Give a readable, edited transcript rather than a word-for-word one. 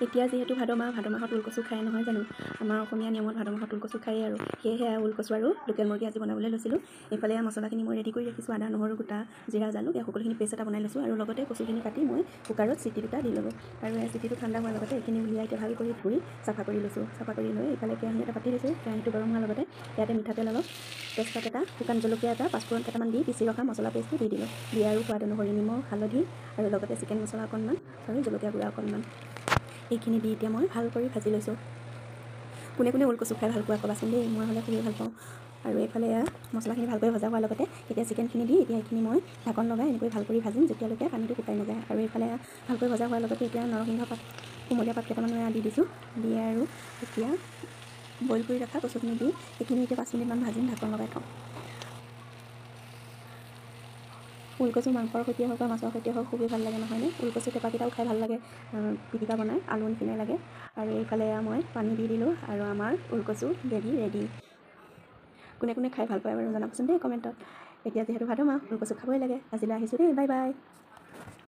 এতিয়া যিহেতু ভাদ মাহত ওলকচু খাই নহয় জানো, আমাৰ অসমীয়া নিয়মত ভাদ মাহত ওলকচু খায়েই আৰু সেয়েহে ওলকচু আৰু লোকেল মুৰ্গী আজি বনাবলৈ লৈছিলোঁ। এইফালে মছলাখিনি মই ৰেডি কৰি ৰাখিছোঁ, আদা নহৰু গোটা জিৰা জালুক এই সকলোখিনি পেষ্ট এটা বনাই লৈছোঁ আৰু লগতে কচুখিনি কাটি মই কুকাৰত চিটি দুটা দি ল'লোঁ আৰু এই চিটিটো ঠাণ্ডা হোৱাৰ লগতে এইখিনি উলিয়াই এতিয়া ভাল কৰি ধুই চাফা কৰি লৈছোঁ। চাফা কৰি লৈ এইফালে কেৰাহী এটা পাতি লৈছোঁ। কেৰাহীটো গৰম হোৱাৰ লগতে ইয়াতে মিঠাতেল অলপ, তেজপাত এটা, শুকান জলকীয়া এটা, পাঁচফোৰণ কেইটামান দি পিচি ৰখা মছলা পেষ্টটো দি দিলোঁ। দি আৰু সোৱাদ অনুসৰি নিমখ হালধি আৰু লগতে চিকেন মছলা অকণমান আৰু জলকীয়া গুড়া অকণমান এইখিনি দি এতিয়া মই ভাল কৰি ভাজি লৈছোঁ। কোনে কোনে ওলকচু খাই ভাল পোৱা ক'বাচোন দেই, মই হ'লে খুবেই ভাল পাওঁ। আৰু এইফালে মছলাখিনি ভালকৈ ভজা হোৱাৰ লগতে এতিয়া চিকেনখিনি দি এতিয়া এইখিনি মই ঢাকন লগাই এনেকৈ ভাল কৰি ভাজিম যেতিয়ালৈকে পানীটো শুকাই নাযায়। আৰু এইফালে ভালকৈ ভজা হোৱাৰ লগতে এতিয়া নৰসিংহ পাত, কুমলীয়া পাত কেইটামান মই দি দিছোঁ। দি আৰু এতিয়া বইল কৰি ৰখা কচুখিনি দি এইখিনি এতিয়া 5 মিনিটমান ভাজিম, ঢাকন লগাই থওঁ। ওলকচু মাংসৰ সৈতে হওক বা মাছৰ সৈতে হওক খুবেই ভাল লাগে নহয়নে? ওলকচু টেপাকেইটাও খাই ভাল লাগে, পিটিকা বনাই আলু নিচিনাই লাগে। আৰু এইফালে মই পানী দি দিলোঁ আৰু আমাৰ ওলকচু ৰেডি। কোনে কোনে খাই ভাল পায় বাৰু জনাবচোন দেই কমেণ্টত। এতিয়া যিহেতু ভাদ মাহ ওলকচু খাবই লাগে। আজিলৈ আহিছোঁ দেই, বাই বাই।